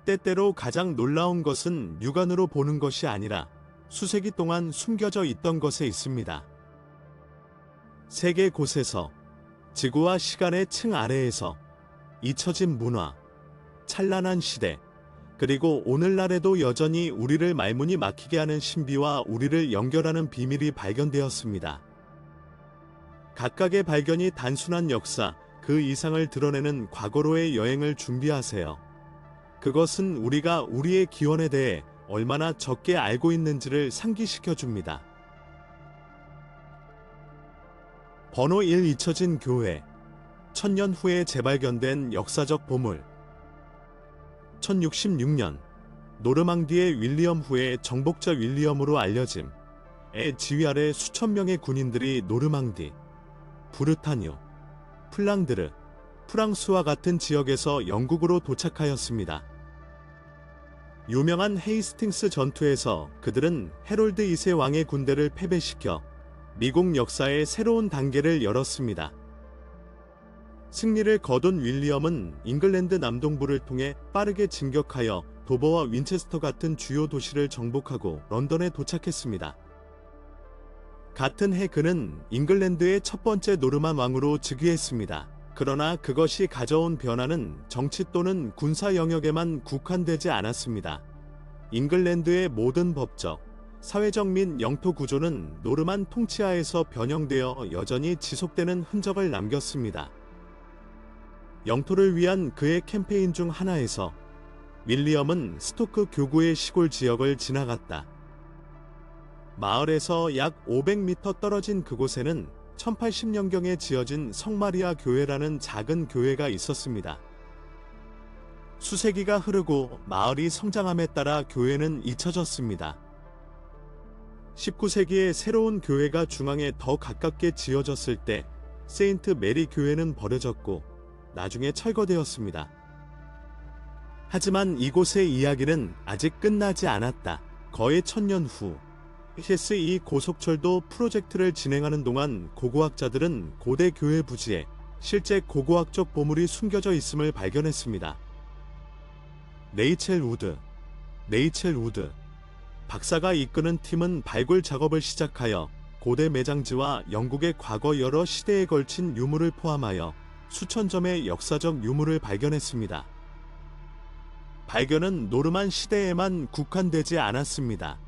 때때로 가장 놀라운 것은 육안으로 보는 것이 아니라 수세기 동안 숨겨져 있던 것에 있습니다. 세계 곳에서 지구와 시간의 층 아래에서 잊혀진 문화, 찬란한 시대, 그리고 오늘날에도 여전히 우리를 말문이 막히게 하는 신비와 우리를 연결하는 비밀이 발견되었습니다. 각각의 발견이 단순한 역사, 그 이상을 드러내는 과거로의 여행을 준비하세요. 그것은 우리가 우리의 기원에 대해 얼마나 적게 알고 있는지를 상기시켜 줍니다. 번호 1 잊혀진 교회. 1000년 후에 재발견된 역사적 보물. 1066년 노르망디의 윌리엄 후에 정복자 윌리엄으로 알려짐의 지휘 아래 수천 명의 군인들이 노르망디, 브르타뉴, 플랑드르, 프랑스와 같은 지역에서 영국으로 도착하였습니다. 유명한 헤이스팅스 전투에서 그들은 헤롤드 2세 왕의 군대를 패배시켜 미국 역사의 새로운 단계를 열었습니다. 승리를 거둔 윌리엄은 잉글랜드 남동부를 통해 빠르게 진격하여 도버와 윈체스터 같은 주요 도시를 정복하고 런던에 도착했습니다. 같은 해 그는 잉글랜드의 첫 번째 노르만 왕으로 즉위했습니다. 그러나 그것이 가져온 변화는 정치 또는 군사 영역에만 국한되지 않았습니다. 잉글랜드의 모든 법적, 사회적 및 영토 구조는 노르만 통치하에서 변형되어 여전히 지속되는 흔적을 남겼습니다. 영토를 위한 그의 캠페인 중 하나에서 윌리엄은 스토크 교구의 시골 지역을 지나갔다. 마을에서 약 500m 떨어진 그곳에는 1080년경에 지어진 성마리아 교회라는 작은 교회가 있었습니다. 수세기가 흐르고 마을이 성장함에 따라 교회는 잊혀졌습니다. 19세기에 새로운 교회가 중앙에 더 가깝게 지어졌을 때 세인트 메리 교회는 버려졌고 나중에 철거되었습니다. 하지만 이곳의 이야기는 아직 끝나지 않았다. 거의 1000년 후 HS2 고속철도 프로젝트를 진행하는 동안 고고학자들은 고대 교회 부지에 실제 고고학적 보물이 숨겨져 있음을 발견했습니다. 레이첼 우드 박사가 이끄는 팀은 발굴 작업을 시작하여 고대 매장지와 영국의 과거 여러 시대에 걸친 유물을 포함하여 수천 점의 역사적 유물을 발견했습니다. 발견은 노르만 시대에만 국한되지 않았습니다.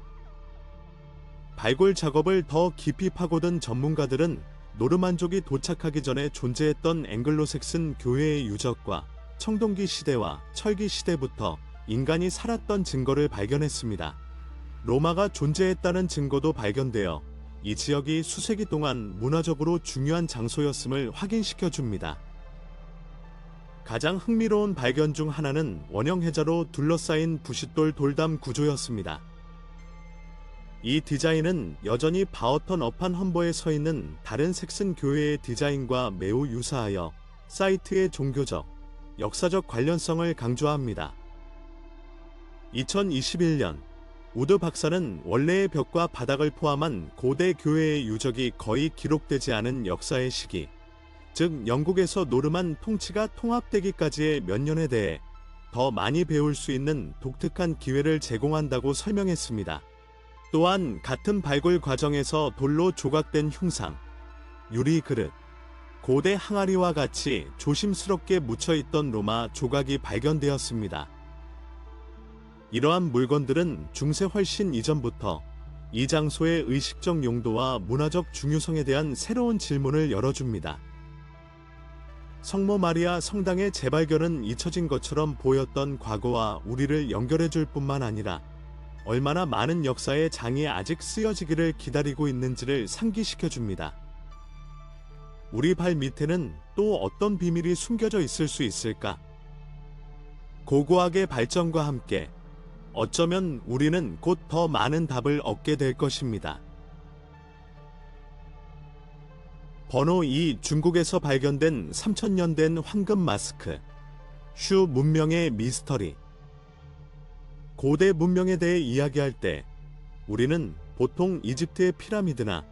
발굴 작업을 더 깊이 파고든 전문가들은 노르만족이 도착하기 전에 존재했던 앵글로색슨 교회의 유적과 청동기 시대와 철기 시대부터 인간이 살았던 증거를 발견했습니다. 로마가 존재했다는 증거도 발견되어 이 지역이 수세기 동안 문화적으로 중요한 장소였음을 확인시켜 줍니다. 가장 흥미로운 발견 중 하나는 원형 해자로 둘러싸인 부싯돌 돌담 구조였습니다. 이 디자인은 여전히 바어턴 어판 험버에 서 있는 다른 색슨 교회의 디자인과 매우 유사하여 사이트의 종교적, 역사적 관련성을 강조합니다. 2021년 우드 박사는 원래의 벽과 바닥을 포함한 고대 교회의 유적이 거의 기록되지 않은 역사의 시기, 즉 영국에서 노르만 통치가 통합되기까지의 몇 년에 대해 더 많이 배울 수 있는 독특한 기회를 제공한다고 설명했습니다. 또한 같은 발굴 과정에서 돌로 조각된 흉상, 유리 그릇, 고대 항아리와 같이 조심스럽게 묻혀있던 로마 조각이 발견되었습니다. 이러한 물건들은 중세 훨씬 이전부터 이 장소의 의식적 용도와 문화적 중요성에 대한 새로운 질문을 열어줍니다. 성모 마리아 성당의 재발견은 잊혀진 것처럼 보였던 과거와 우리를 연결해줄 뿐만 아니라 얼마나 많은 역사의 장이 아직 쓰여지기를 기다리고 있는지를 상기시켜줍니다. 우리 발 밑에는 또 어떤 비밀이 숨겨져 있을 수 있을까? 고고학의 발전과 함께 어쩌면 우리는 곧 더 많은 답을 얻게 될 것입니다. 번호 2 중국에서 발견된 3000년 된 황금 마스크. 슈 문명의 미스터리. 고대 문명에 대해 이야기할 때 우리는 보통 이집트의 피라미드나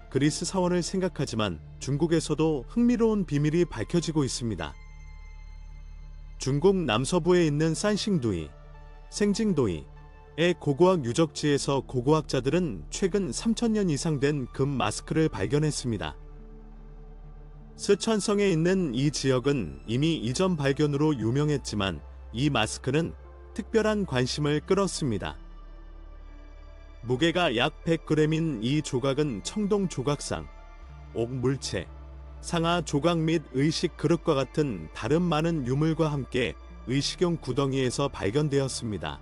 그리스 사원을 생각하지만 중국에서도 흥미로운 비밀이 밝혀지고 있습니다. 중국 남서부에 있는 산싱두이, 생징도이의 고고학 유적지에서 고고학자들은 최근 3000년 이상 된 금 마스크를 발견했습니다. 스촨성에 있는 이 지역은 이미 이전 발견으로 유명했지만 이 마스크는 특별한 관심을 끌었습니다. 무게가 약 100g인 이 조각은 청동 조각상, 옥물체, 상아 조각 및 의식 그릇과 같은 다른 많은 유물과 함께 의식용 구덩이에서 발견되었습니다.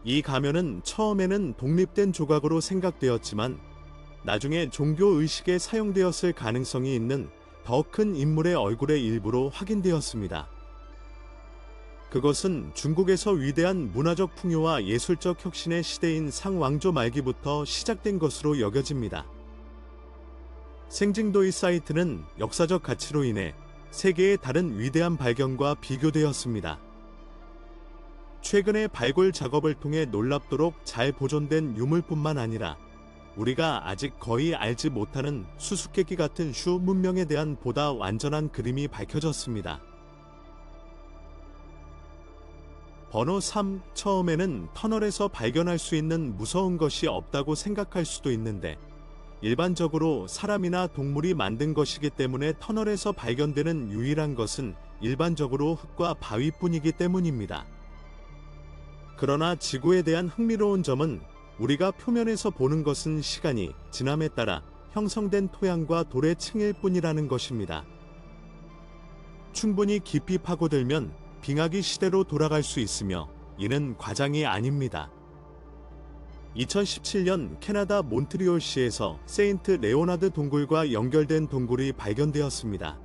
이 가면은 처음에는 독립된 조각으로 생각되었지만 나중에 종교 의식에 사용되었을 가능성이 있는 더 큰 인물의 얼굴의 일부로 확인되었습니다. 그것은 중국에서 위대한 문화적 풍요와 예술적 혁신의 시대인 상왕조 말기부터 시작된 것으로 여겨집니다. 생징도이 사이트는 역사적 가치로 인해 세계의 다른 위대한 발견과 비교되었습니다. 최근의 발굴 작업을 통해 놀랍도록 잘 보존된 유물뿐만 아니라 우리가 아직 거의 알지 못하는 수수께끼 같은 슈 문명에 대한 보다 완전한 그림이 밝혀졌습니다. 번호 3. 처음에는 터널에서 발견할 수 있는 무서운 것이 없다고 생각할 수도 있는데 일반적으로 사람이나 동물이 만든 것이기 때문에 터널에서 발견되는 유일한 것은 일반적으로 흙과 바위뿐이기 때문입니다. 그러나 지구에 대한 흥미로운 점은 우리가 표면에서 보는 것은 시간이 지남에 따라 형성된 토양과 돌의 층일 뿐이라는 것입니다. 충분히 깊이 파고들면 빙하기 시대로 돌아갈 수 있으며 이는 과장이 아닙니다. 2017년 캐나다 몬트리올시에서 세인트 레오나드 동굴과 연결된 동굴이 발견되었습니다.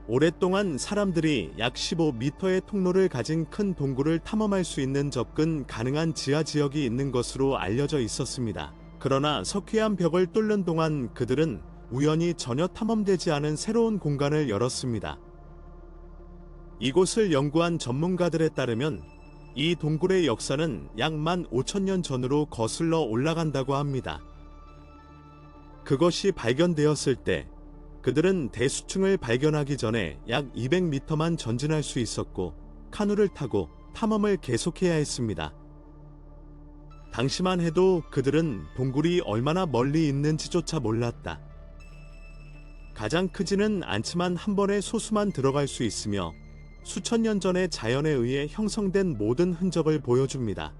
오랫동안 사람들이 약 15m의 통로를 가진 큰 동굴을 탐험할 수 있는 접근 가능한 지하 지역이 있는 것으로 알려져 있었습니다. 그러나 석회암 벽을 뚫는 동안 그들은 우연히 전혀 탐험되지 않은 새로운 공간을 열었습니다. 이곳을 연구한 전문가들에 따르면 이 동굴의 역사는 약 15,000년 전으로 거슬러 올라간다고 합니다. 그것이 발견되었을 때 그들은 대수층을 발견하기 전에 약 200m만 전진할 수 있었고 카누를 타고 탐험을 계속해야 했습니다. 당시만 해도 그들은 동굴이 얼마나 멀리 있는지조차 몰랐다. 가장 크지는 않지만 한 번에 소수만 들어갈 수 있으며 수천 년 전의 자연에 의해 형성된 모든 흔적을 보여줍니다.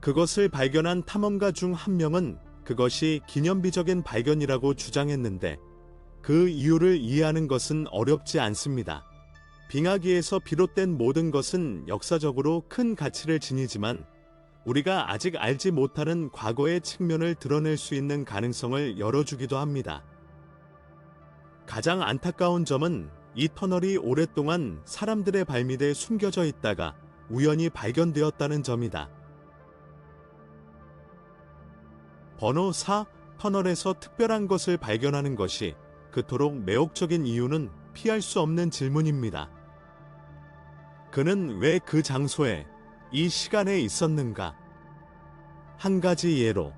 그것을 발견한 탐험가 중 한 명은 그것이 기념비적인 발견이라고 주장했는데 그 이유를 이해하는 것은 어렵지 않습니다. 빙하기에서 비롯된 모든 것은 역사적으로 큰 가치를 지니지만 우리가 아직 알지 못하는 과거의 측면을 드러낼 수 있는 가능성을 열어주기도 합니다. 가장 안타까운 점은 이 터널이 오랫동안 사람들의 발밑에 숨겨져 있다가 우연히 발견되었다는 점이다. 번호 4. 터널에서 특별한 것을 발견하는 것이 그토록 매혹적인 이유는 피할 수 없는 질문입니다. 그는 왜 그 장소에 이 시간에 있었는가? 한 가지 예로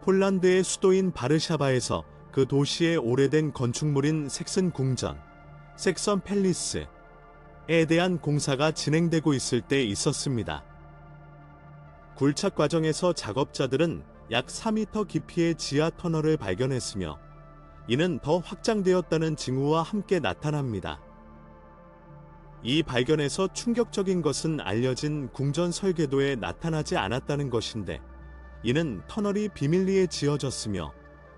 폴란드의 수도인 바르샤바에서 그 도시의 오래된 건축물인 섹슨 궁전, 섹선 팰리스에 대한 공사가 진행되고 있을 때 있었습니다. 굴착 과정에서 작업자들은 약 4m 깊이의 지하 터널을 발견했으며 이는 더 확장되었다는 징후와 함께 나타납니다. 이 발견에서 충격적인 것은 알려진 궁전 설계도에 나타나지 않았다는 것인데 이는 터널이 비밀리에 지어졌으며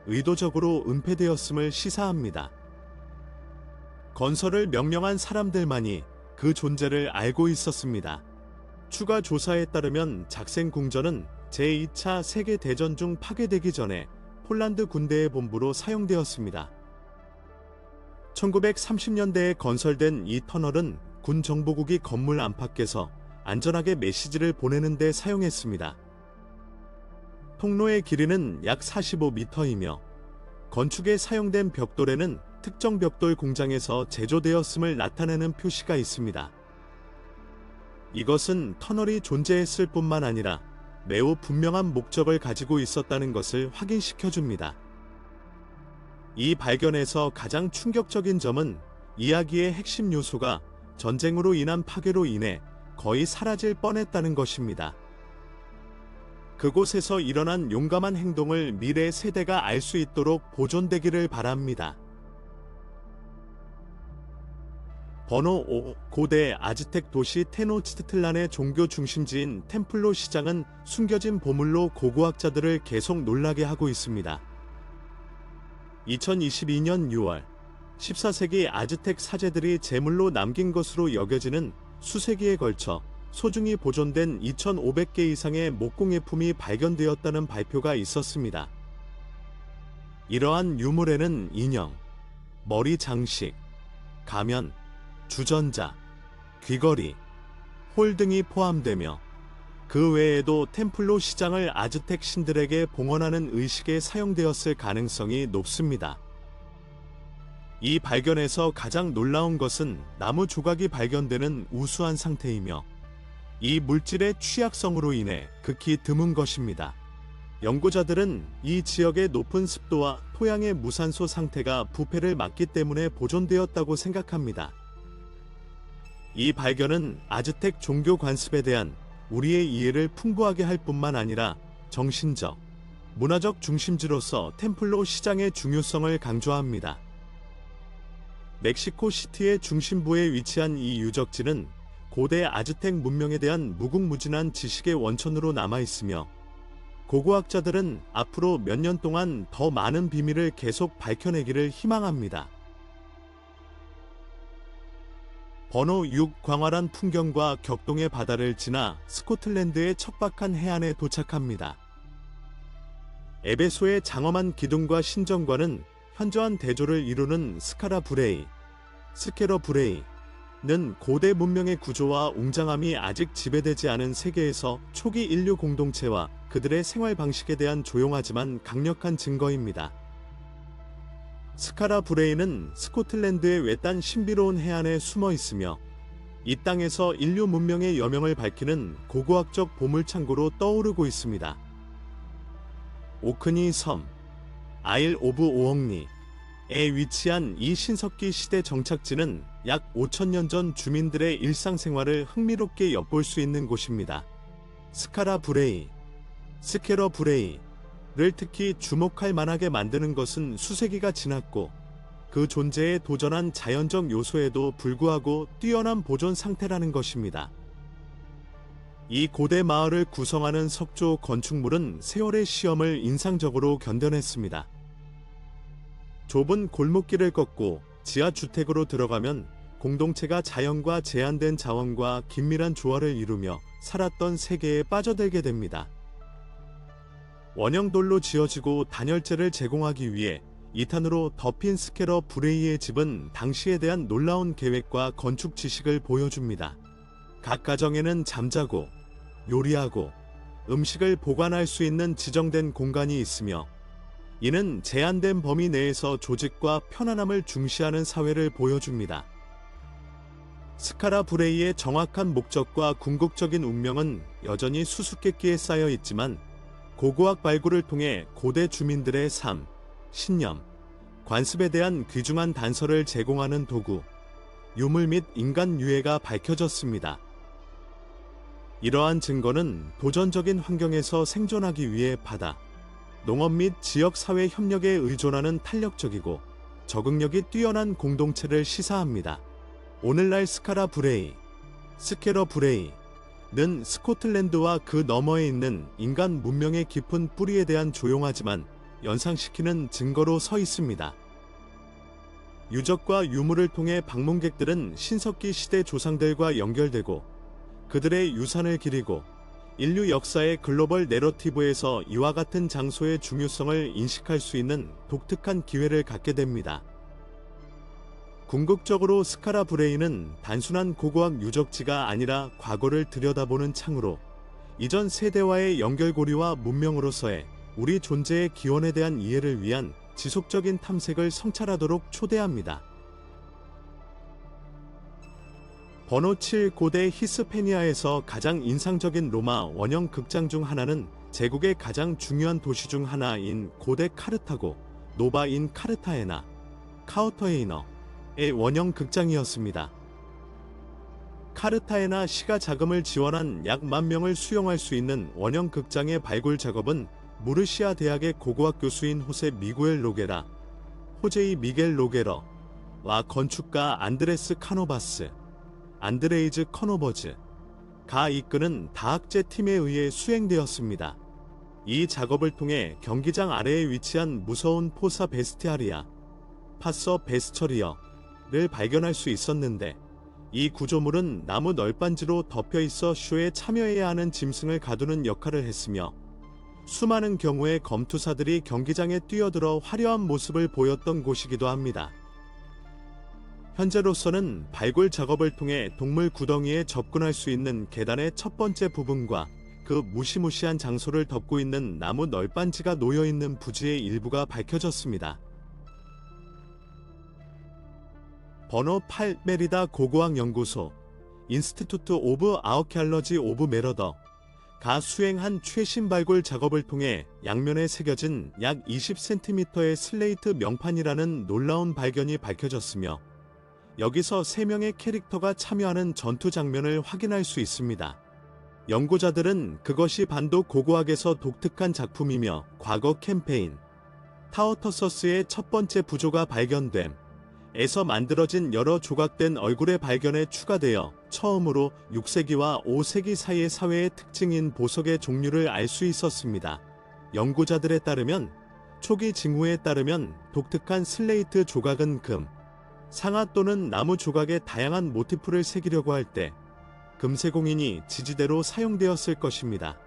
의도적으로 은폐되었음을 시사합니다. 건설을 명령한 사람들만이 그 존재를 알고 있었습니다. 추가 조사에 따르면 작생 궁전은 제2차 세계대전 중 파괴되기 전에 폴란드 군대의 본부로 사용되었습니다. 1930년대에 건설된 이 터널은 군 정보국이 건물 안팎에서 안전하게 메시지를 보내는 데 사용했습니다. 통로의 길이는 약 45m이며 건축에 사용된 벽돌에는 특정 벽돌 공장에서 제조되었음을 나타내는 표시가 있습니다. 이것은 터널이 존재했을 뿐만 아니라 매우 분명한 목적을 가지고 있었다는 것을 확인시켜줍니다. 이 발견에서 가장 충격적인 점은 이야기의 핵심 요소가 전쟁으로 인한 파괴로 인해 거의 사라질 뻔했다는 것입니다. 그곳에서 일어난 용감한 행동을 미래 세대가 알 수 있도록 보존되기를 바랍니다. 번호 5. 고대 아즈텍 도시 테노치트틀란의 종교 중심지인 템플로 시장은 숨겨진 보물로 고고학자들을 계속 놀라게 하고 있습니다. 2022년 6월 14세기 아즈텍 사제들이 제물로 남긴 것으로 여겨지는 수세기에 걸쳐 소중히 보존된 2,500개 이상의 목공예품이 발견되었다는 발표가 있었습니다. 이러한 유물에는 인형, 머리 장식, 가면, 주전자, 귀걸이, 홀 등이 포함되며 그 외에도 템플로 시장을 아즈텍 신들에게 봉헌하는 의식에 사용되었을 가능성이 높습니다. 이 발견에서 가장 놀라운 것은 나무 조각이 발견되는 우수한 상태이며 이 물질의 취약성으로 인해 극히 드문 것입니다. 연구자들은 이 지역의 높은 습도와 토양의 무산소 상태가 부패를 막기 때문에 보존되었다고 생각합니다. 이 발견은 아즈텍 종교 관습에 대한 우리의 이해를 풍부하게 할 뿐만 아니라 정신적, 문화적 중심지로서 템플로 시장의 중요성을 강조합니다. 멕시코 시티의 중심부에 위치한 이 유적지는 고대 아즈텍 문명에 대한 무궁무진한 지식의 원천으로 남아있으며 고고학자들은 앞으로 몇 년 동안 더 많은 비밀을 계속 밝혀내기를 희망합니다. 번호 6. 광활한 풍경과 격동의 바다를 지나 스코틀랜드의 척박한 해안에 도착합니다. 에베소의 장엄한 기둥과 신전과는 현저한 대조를 이루는 스카라 브레이, 스케러 브레이는 고대 문명의 구조와 웅장함이 아직 지배되지 않은 세계에서 초기 인류 공동체와 그들의 생활 방식에 대한 조용하지만 강력한 증거입니다. 스카라 브레이는 스코틀랜드의 외딴 신비로운 해안에 숨어 있으며 이 땅에서 인류 문명의 여명을 밝히는 고고학적 보물창고로 떠오르고 있습니다. 오크니 섬, 아일 오브 오억리에 위치한 이 신석기 시대 정착지는 약 5,000년 전 주민들의 일상생활을 흥미롭게 엿볼 수 있는 곳입니다. 스카라 브레이, 스케러 브레이를 특히 주목할 만하게 만드는 것은 수세기가 지났고 그 존재에 도전한 자연적 요소에도 불구하고 뛰어난 보존 상태라는 것입니다. 이 고대 마을을 구성하는 석조 건축물은 세월의 시험을 인상적으로 견뎌냈습니다. 좁은 골목길을 걷고 지하주택으로 들어가면 공동체가 자연과 제한된 자원과 긴밀한 조화를 이루며 살았던 세계에 빠져들게 됩니다. 원형돌로 지어지고 단열재를 제공하기 위해 2탄으로 덮인 스케러 브레이의 집은 당시에 대한 놀라운 계획과 건축 지식을 보여줍니다. 각 가정에는 잠자고, 요리하고, 음식을 보관할 수 있는 지정된 공간이 있으며 이는 제한된 범위 내에서 조직과 편안함을 중시하는 사회를 보여줍니다. 스카라 브레이의 정확한 목적과 궁극적인 운명은 여전히 수수께끼에 쌓여 있지만 고고학 발굴을 통해 고대 주민들의 삶, 신념, 관습에 대한 귀중한 단서를 제공하는 도구, 유물 및 인간 유해가 밝혀졌습니다. 이러한 증거는 도전적인 환경에서 생존하기 위해 바다, 농업 및 지역 사회 협력에 의존하는 탄력적이고 적응력이 뛰어난 공동체를 시사합니다. 오늘날 스카라 브레이, 스케러 브레이는 스코틀랜드와 그 너머에 있는 인간 문명의 깊은 뿌리에 대한 조용하지만 연상시키는 증거로 서 있습니다. 유적과 유물을 통해 방문객들은 신석기 시대 조상들과 연결되고 그들의 유산을 기리고 인류 역사의 글로벌 내러티브에서 이와 같은 장소의 중요성을 인식할 수 있는 독특한 기회를 갖게 됩니다. 궁극적으로 스카라 브레이는 단순한 고고학 유적지가 아니라 과거를 들여다보는 창으로 이전 세대와의 연결고리와 문명으로서의 우리 존재의 기원에 대한 이해를 위한 지속적인 탐색을 성찰하도록 초대합니다. 번호 7. 고대 히스패니아에서 가장 인상적인 로마 원형 극장 중 하나는 제국의 가장 중요한 도시 중 하나인 고대 카르타고 노바인 카르타헤나 카우터헤이너의 원형 극장이었습니다. 카르타헤나 시가 자금을 지원한 약 10,000명을 수용할 수 있는 원형 극장의 발굴 작업은 무르시아 대학의 고고학 교수인 호세 미구엘 로게라, 호제이 미겔 로게러와 건축가 안드레스 카노바스, 안드레이즈 커노버즈 가 이끄는 다학제 팀에 의해 수행되었습니다. 이 작업을 통해 경기장 아래에 위치한 무서운 포사 베스티아리아, 파서 베스처리어를 발견할 수 있었는데, 이 구조물은 나무 널빤지로 덮여 있어 쇼에 참여해야 하는 짐승을 가두는 역할을 했으며, 수많은 경우에 검투사들이 경기장에 뛰어들어 화려한 모습을 보였던 곳이기도 합니다. 현재로서는 발굴 작업을 통해 동물 구덩이에 접근할 수 있는 계단의 첫 번째 부분과 그 무시무시한 장소를 덮고 있는 나무 널빤지가 놓여있는 부지의 일부가 밝혀졌습니다. 번호 8 메리다 고고학 연구소 인스티튜트 오브 아우케알러지 오브 메러더 가 수행한 최신 발굴 작업을 통해 양면에 새겨진 약 20cm의 슬레이트 명판이라는 놀라운 발견이 밝혀졌으며, 여기서 3명의 캐릭터가 참여하는 전투 장면을 확인할 수 있습니다. 연구자들은 그것이 반도 고고학에서 독특한 작품이며, 과거 캠페인 타우터서스의 첫 번째 부조가 발견됨에서 만들어진 여러 조각된 얼굴의 발견에 추가되어 처음으로 6세기와 5세기 사이의 사회의 특징인 보석의 종류를 알 수 있었습니다. 연구자들에 따르면, 초기 징후에 따르면 독특한 슬레이트 조각은 금, 상아 또는 나무 조각에 다양한 모티프를 새기려고 할 때 금세공인이 지지대로 사용되었을 것입니다.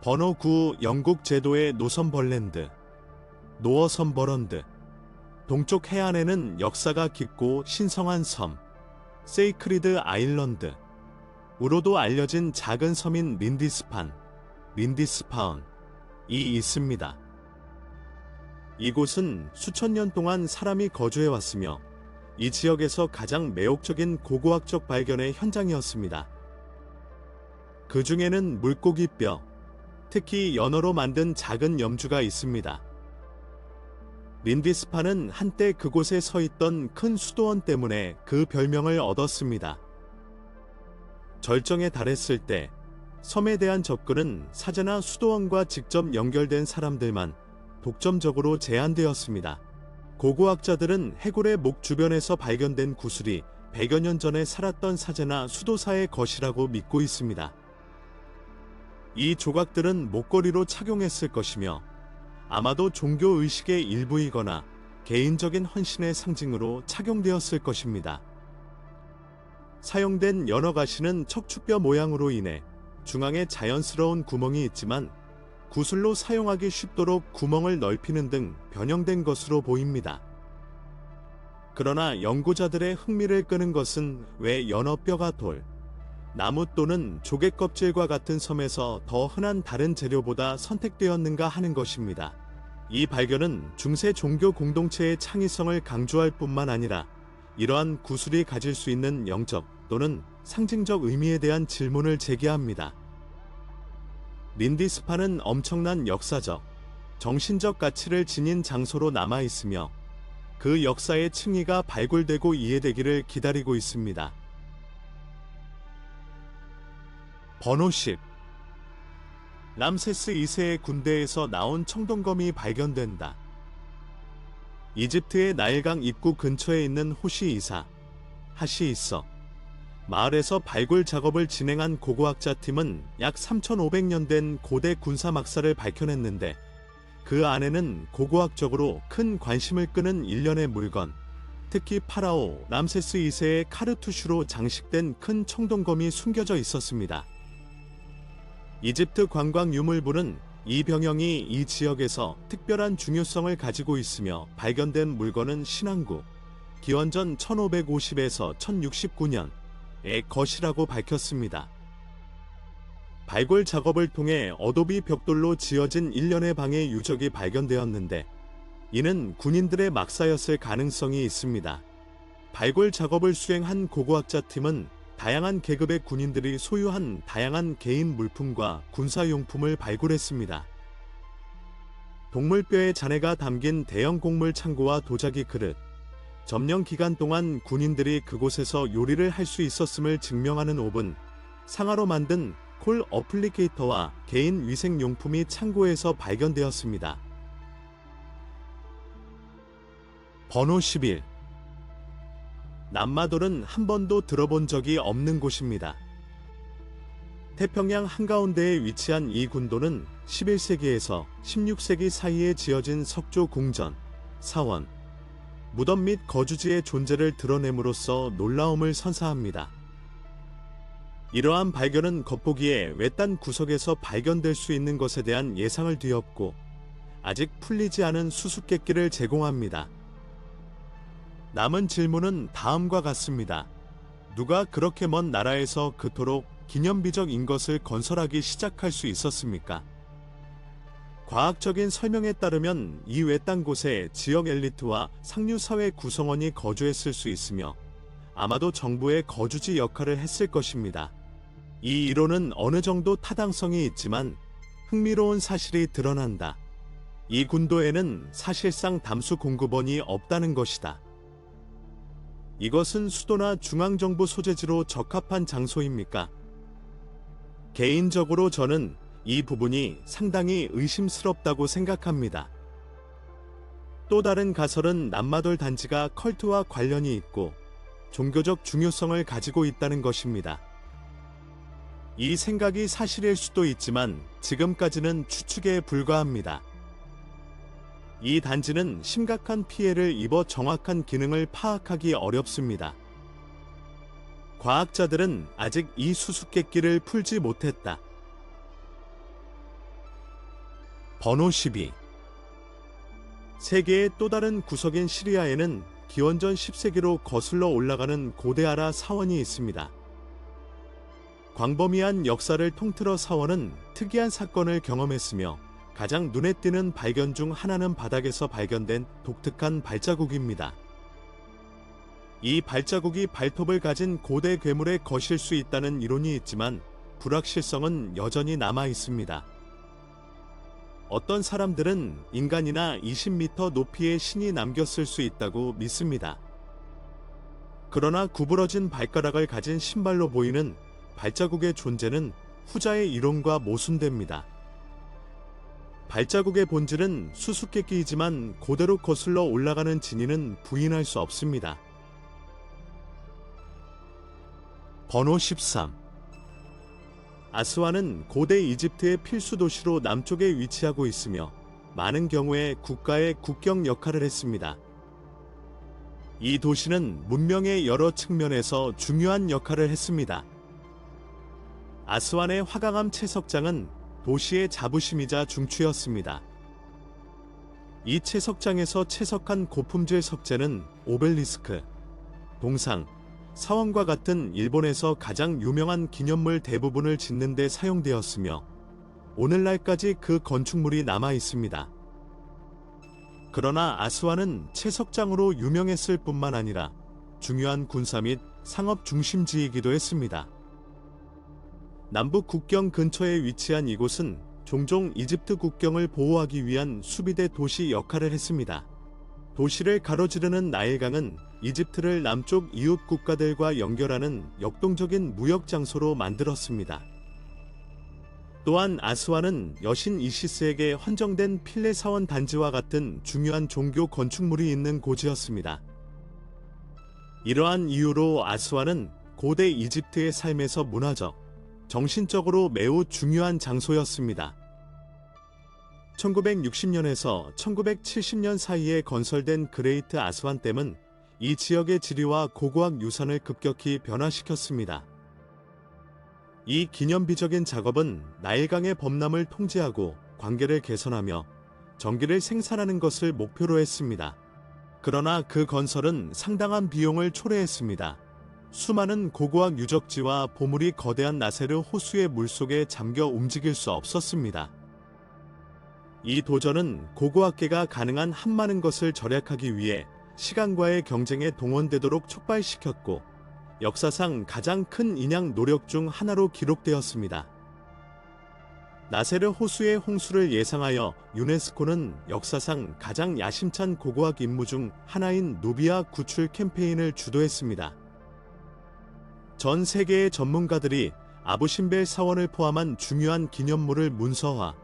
번호 9 영국 제도의 노선벌랜드 노어선버런드 동쪽 해안에는 역사가 깊고 신성한 섬 세이크리드 아일런드 우로도 알려진 작은 섬인 린디스파운이 있습니다. 이곳은 수천 년 동안 사람이 거주해왔으며, 이 지역에서 가장 매혹적인 고고학적 발견의 현장이었습니다. 그 중에는 물고기 뼈, 특히 연어로 만든 작은 염주가 있습니다. 린디스파는 한때 그곳에 서 있던 큰 수도원 때문에 그 별명을 얻었습니다. 절정에 달했을 때 섬에 대한 접근은 사제나 수도원과 직접 연결된 사람들만 독점적으로 제한되었습니다. 고고학자들은 해골의 목 주변에서 발견된 구슬이 100여 년 전에 살았던 사제나 수도사의 것이라고 믿고 있습니다. 이 조각들은 목걸이로 착용했을 것이며, 아마도 종교의식의 일부이거나 개인적인 헌신의 상징으로 착용되었을 것입니다. 사용된 연어 가시는 척추뼈 모양으로 인해 중앙에 자연스러운 구멍이 있지만, 구슬로 사용하기 쉽도록 구멍을 넓히는 등 변형된 것으로 보입니다. 그러나 연구자들의 흥미를 끄는 것은 왜 연어뼈가 돌, 나무 또는 조개 껍질과 같은 섬에서 더 흔한 다른 재료보다 선택되었는가 하는 것입니다. 이 발견은 중세 종교 공동체의 창의성을 강조할 뿐만 아니라 이러한 구슬이 가질 수 있는 영적 또는 상징적 의미에 대한 질문을 제기합니다. 린디스파는 엄청난 역사적, 정신적 가치를 지닌 장소로 남아있으며, 그 역사의 층위가 발굴되고 이해되기를 기다리고 있습니다. 번호 10 람세스 2세의 군대에서 나온 청동검이 발견된다. 이집트의 나일강 입구 근처에 있는 하시 있어 마을에서 발굴 작업을 진행한 고고학자 팀은 약 3,500년 된 고대 군사 막사를 밝혀냈는데, 그 안에는 고고학적으로 큰 관심을 끄는 일련의 물건, 특히 파라오 람세스 2세의 카르투슈로 장식된 큰 청동검이 숨겨져 있었습니다. 이집트 관광유물부는 이 병영이 이 지역에서 특별한 중요성을 가지고 있으며, 발견된 물건은 신앙구 기원전 1550에서 1069년의 것이라고 밝혔습니다. 발굴 작업을 통해 어도비 벽돌로 지어진 일련의 방의 유적이 발견되었는데, 이는 군인들의 막사였을 가능성이 있습니다. 발굴 작업을 수행한 고고학자 팀은 다양한 계급의 군인들이 소유한 다양한 개인 물품과 군사용품을 발굴했습니다. 동물뼈의 잔해가 담긴 대형 곡물 창고와 도자기 그릇, 점령 기간 동안 군인들이 그곳에서 요리를 할 수 있었음을 증명하는 오븐, 상하로 만든 콜 어플리케이터와 개인 위생용품이 창고에서 발견되었습니다. 번호 11. 남마돌은 한 번도 들어본 적이 없는 곳입니다. 태평양 한가운데에 위치한 이 군도는 11세기에서 16세기 사이에 지어진 석조 궁전, 사원, 무덤 및 거주지의 존재를 드러냄으로써 놀라움을 선사합니다. 이러한 발견은 겉보기에 외딴 구석에서 발견될 수 있는 것에 대한 예상을 뒤엎고 아직 풀리지 않은 수수께끼를 제공합니다. 남은 질문은 다음과 같습니다. 누가 그렇게 먼 나라에서 그토록 기념비적인 것을 건설하기 시작할 수 있었습니까? 과학적인 설명에 따르면 이 외딴 곳에 지역 엘리트와 상류사회 구성원이 거주했을 수 있으며 아마도 정부의 거주지 역할을 했을 것입니다. 이 이론은 어느 정도 타당성이 있지만 흥미로운 사실이 드러난다. 이 군도에는 사실상 담수 공급원이 없다는 것이다. 이것은 수도나 중앙정부 소재지로 적합한 장소입니까? 개인적으로 저는 이 부분이 상당히 의심스럽다고 생각합니다. 또 다른 가설은 남마돌 단지가 컬트와 관련이 있고 종교적 중요성을 가지고 있다는 것입니다. 이 생각이 사실일 수도 있지만 지금까지는 추측에 불과합니다. 이 단지는 심각한 피해를 입어 정확한 기능을 파악하기 어렵습니다. 과학자들은 아직 이 수수께끼를 풀지 못했다. 번호 12. 세계의 또 다른 구석인 시리아에는 기원전 10세기로 거슬러 올라가는 고대아라 사원이 있습니다. 광범위한 역사를 통틀어 사원은 특이한 사건을 경험했으며 가장 눈에 띄는 발견 중 하나는 바닥에서 발견된 독특한 발자국입니다. 이 발자국이 발톱을 가진 고대 괴물의 것일 수 있다는 이론이 있지만 불확실성은 여전히 남아 있습니다. 어떤 사람들은 인간이나 20m 높이의 신이 남겼을 수 있다고 믿습니다. 그러나 구부러진 발가락을 가진 신발로 보이는 발자국의 존재는 후자의 이론과 모순됩니다. 발자국의 본질은 수수께끼이지만 고대로 거슬러 올라가는 진위는 부인할 수 없습니다. 번호 13. 아스완은 고대 이집트의 필수 도시로 남쪽에 위치하고 있으며 많은 경우에 국가의 국경 역할을 했습니다. 이 도시는 문명의 여러 측면에서 중요한 역할을 했습니다. 아스완의 화강암 채석장은 도시의 자부심이자 중추였습니다. 이 채석장에서 채석한 고품질 석재는 오벨리스크, 동상, 사원과 같은 일본에서 가장 유명한 기념물 대부분을 짓는 데 사용되었으며 오늘날까지 그 건축물이 남아 있습니다. 그러나 아스완은 채석장으로 유명했을 뿐만 아니라 중요한 군사 및 상업 중심지이기도 했습니다. 남북 국경 근처에 위치한 이곳은 종종 이집트 국경을 보호하기 위한 수비대 도시 역할을 했습니다. 도시를 가로지르는 나일강은 이집트를 남쪽 이웃 국가들과 연결하는 역동적인 무역 장소로 만들었습니다. 또한 아스완은 여신 이시스에게 헌정된 필레 사원 단지와 같은 중요한 종교 건축물이 있는 곳이었습니다. 이러한 이유로 아스완은 고대 이집트의 삶에서 문화적, 정신적으로 매우 중요한 장소였습니다. 1960년에서 1970년 사이에 건설된 그레이트 아스완댐은 이 지역의 지리와 고고학 유산을 급격히 변화시켰습니다. 이 기념비적인 작업은 나일강의 범람을 통제하고 관계를 개선하며 전기를 생산하는 것을 목표로 했습니다. 그러나 그 건설은 상당한 비용을 초래했습니다. 수많은 고고학 유적지와 보물이 거대한 나세르 호수의 물속에 잠겨 움직일 수 없었습니다. 이 도전은 고고학계가 가능한 한 많은 것을 절약하기 위해 시간과의 경쟁에 동원되도록 촉발시켰고 역사상 가장 큰 인양 노력 중 하나로 기록되었습니다. 나세르 호수의 홍수를 예상하여 유네스코는 역사상 가장 야심찬 고고학 임무 중 하나인 누비아 구출 캠페인을 주도했습니다. 전 세계의 전문가들이 아부 심벨 사원을 포함한 중요한 기념물을 문서화,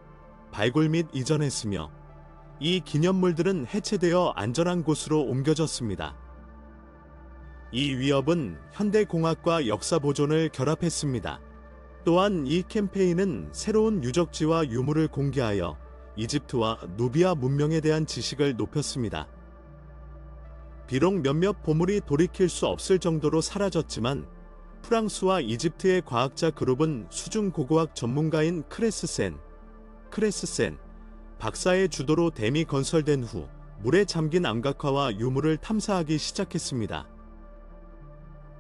발굴 및 이전했으며 이 기념물들은 해체되어 안전한 곳으로 옮겨졌습니다. 이 위협은 현대공학과 역사 보존을 결합했습니다. 또한 이 캠페인은 새로운 유적지와 유물을 공개하여 이집트와 누비아 문명에 대한 지식을 높였습니다. 비록 몇몇 보물이 돌이킬 수 없을 정도로 사라졌지만 프랑스와 이집트의 과학자 그룹은 수중 고고학 전문가인 크레스센 박사의 주도로 댐이 건설된 후 물에 잠긴 암각화와 유물을 탐사하기 시작했습니다.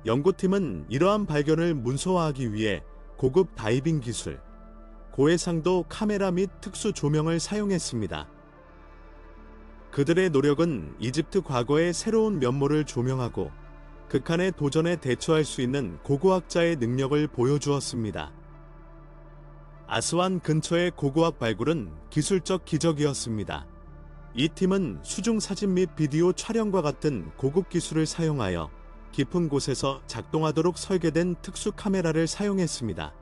연구팀은 이러한 발견을 문서화하기 위해 고급 다이빙 기술, 고해상도 카메라 및 특수 조명을 사용했습니다. 그들의 노력은 이집트 과거의 새로운 면모를 조명하고 극한의 도전에 대처할 수 있는 고고학자의 능력을 보여주었습니다. 아스완 근처의 고고학 발굴은 기술적 기적이었습니다. 이 팀은 수중 사진 및 비디오 촬영과 같은 고급 기술을 사용하여 깊은 곳에서 작동하도록 설계된 특수 카메라를 사용했습니다.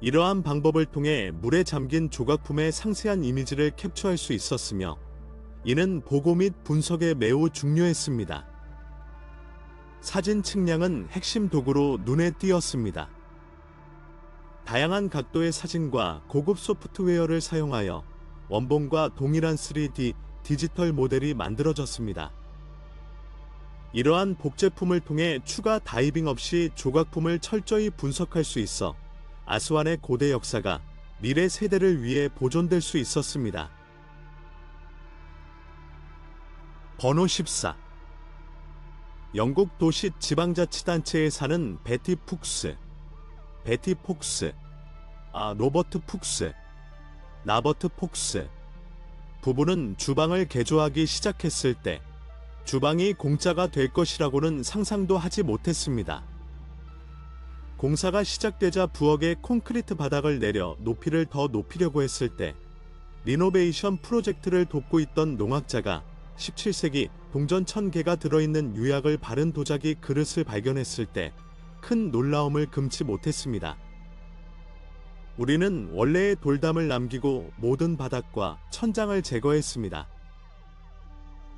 이러한 방법을 통해 물에 잠긴 조각품의 상세한 이미지를 캡처할 수 있었으며 이는 보고 및 분석에 매우 중요했습니다. 사진 측량은 핵심 도구로 눈에 띄었습니다. 다양한 각도의 사진과 고급 소프트웨어를 사용하여 원본과 동일한 3D 디지털 모델이 만들어졌습니다. 이러한 복제품을 통해 추가 다이빙 없이 조각품을 철저히 분석할 수 있어 아스완의 고대 역사가 미래 세대를 위해 보존될 수 있었습니다. 번호 14. 영국 도시 지방자치단체에 사는 로버트 푹스 부부는 주방을 개조하기 시작했을 때 주방이 공짜가 될 것이라고는 상상도 하지 못했습니다. 공사가 시작되자 부엌에 콘크리트 바닥을 내려 높이를 더 높이려고 했을 때 리노베이션 프로젝트를 돕고 있던 농학자가 17세기 동전 1000개가 들어있는 유약을 바른 도자기 그릇을 발견했을 때 큰 놀라움을 금치 못했습니다. 우리는 원래의 돌담을 남기고 모든 바닥과 천장을 제거했습니다.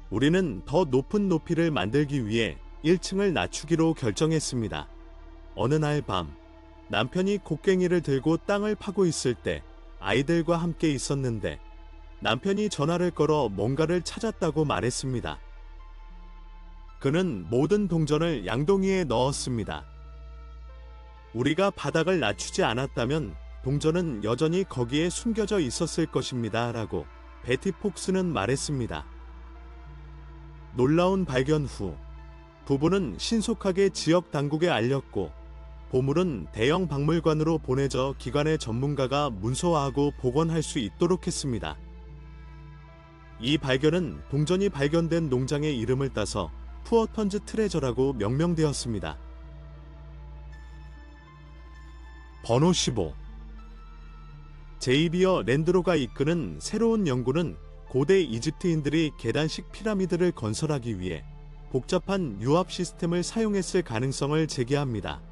우리는 더 높은 높이를 만들기 위해 1층을 낮추기로 결정했습니다. 어느 날 밤, 남편이 곡괭이를 들고 땅을 파고 있을 때 아이들과 함께 있었는데 남편이 전화를 걸어 뭔가를 찾았다고 말했습니다. 그는 모든 동전을 양동이에 넣었습니다. 우리가 바닥을 낮추지 않았다면 동전은 여전히 거기에 숨겨져 있었을 것입니다. 라고 베티 폭스는 말했습니다. 놀라운 발견 후 부부는 신속하게 지역 당국에 알렸고 보물은 대형 박물관으로 보내져 기관의 전문가가 문서화하고 복원할 수 있도록 했습니다. 이 발견은 동전이 발견된 농장의 이름을 따서 푸어턴즈 트레저라고 명명되었습니다. 번호 15. 제이비어 랜드로가 이끄는 새로운 연구는 고대 이집트인들이 계단식 피라미드를 건설하기 위해 복잡한 유압 시스템을 사용했을 가능성을 제기합니다.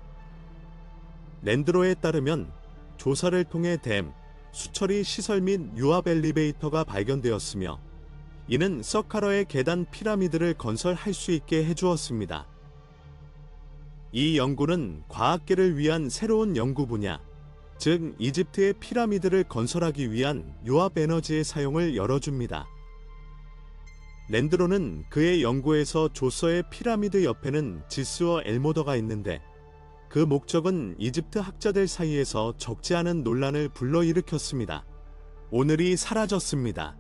랜드로에 따르면 조사를 통해 댐, 수처리 시설 및 유압 엘리베이터가 발견되었으며 이는 서카러의 계단 피라미드를 건설할 수 있게 해주었습니다. 이 연구는 과학계를 위한 새로운 연구 분야, 즉 이집트의 피라미드를 건설하기 위한 유압 에너지의 사용을 열어줍니다. 랜드로는 그의 연구에서 조서의 피라미드 옆에는 지스어 엘모더가 있는데 그 목적은 이집트 학자들 사이에서 적지 않은 논란을 불러일으켰습니다. 오늘이 사라졌습니다.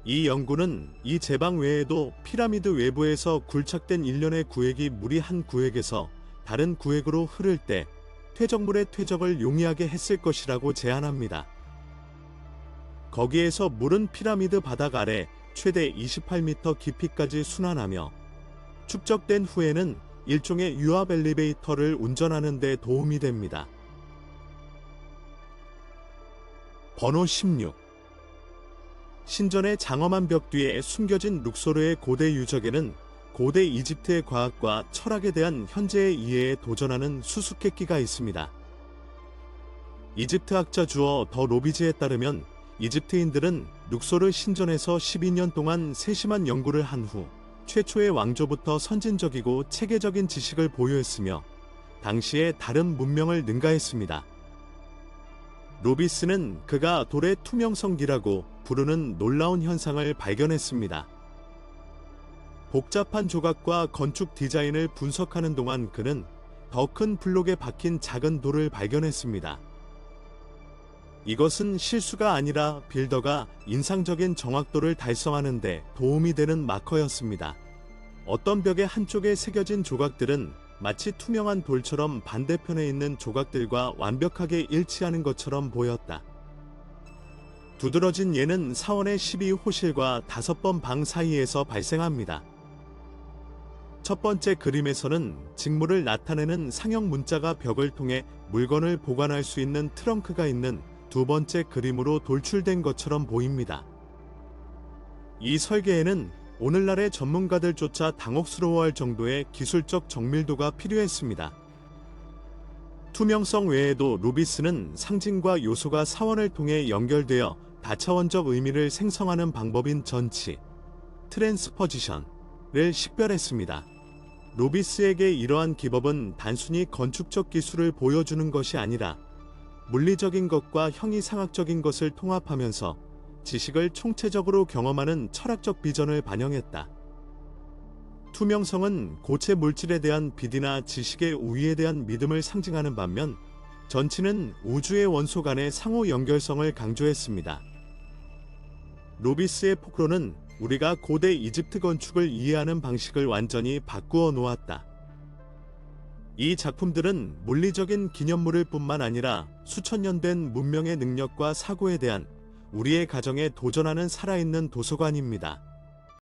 이 연구는 이 제방 외에도 피라미드 외부에서 굴착된 일련의 구획이 무리 한 구획에서 다른 구획으로 흐를 때 퇴적물의 퇴적을 용이하게 했을 것이라고 제안합니다. 거기에서 물은 피라미드 바닥 아래 최대 28m 깊이까지 순환하며 축적된 후에는 일종의 유압 엘리베이터를 운전하는 데 도움이 됩니다. 번호 16. 신전의 장엄한 벽 뒤에 숨겨진 룩소르의 고대 유적에는 고대 이집트의 과학과 철학에 대한 현재의 이해에 도전하는 수수께끼가 있습니다. 이집트 학자 주어 더 로비즈에 따르면 이집트인들은 룩소르 신전에서 12년 동안 세심한 연구를 한 후 최초의 왕조부터 선진적이고 체계적인 지식을 보유했으며 당시의 다른 문명을 능가했습니다. 로비스는 그가 돌의 투명성기라고 부르는 놀라운 현상을 발견했습니다. 복잡한 조각과 건축 디자인을 분석하는 동안 그는 더 큰 블록에 박힌 작은 돌을 발견했습니다. 이것은 실수가 아니라 빌더가 인상적인 정확도를 달성하는 데 도움이 되는 마커였습니다. 어떤 벽의 한쪽에 새겨진 조각들은 마치 투명한 돌처럼 반대편에 있는 조각들과 완벽하게 일치하는 것처럼 보였다. 두드러진 예는 사원의 12호실과 5번 방 사이에서 발생합니다. 첫 번째 그림에서는 직무를 나타내는 상형 문자가 벽을 통해 물건을 보관할 수 있는 트렁크가 있는 두 번째 그림으로 돌출된 것처럼 보입니다. 이 설계에는 오늘날의 전문가들조차 당혹스러워할 정도의 기술적 정밀도가 필요했습니다. 투명성 외에도 루비스는 상징과 요소가 사원을 통해 연결되어 다차원적 의미를 생성하는 방법인 전치, 트랜스퍼지션을 식별했습니다. 루비스에게 이러한 기법은 단순히 건축적 기술을 보여주는 것이 아니라 물리적인 것과 형이상학적인 것을 통합하면서 지식을 총체적으로 경험하는 철학적 비전을 반영했다. 투명성은 고체 물질에 대한 빛이나 지식의 우위에 대한 믿음을 상징하는 반면 전치는 우주의 원소 간의 상호 연결성을 강조했습니다. 로비스의 폭로는 우리가 고대 이집트 건축을 이해하는 방식을 완전히 바꾸어 놓았다. 이 작품들은 물리적인 기념물일 뿐만 아니라 수천 년 된 문명의 능력과 사고에 대한 우리의 가정에 도전하는 살아있는 도서관입니다.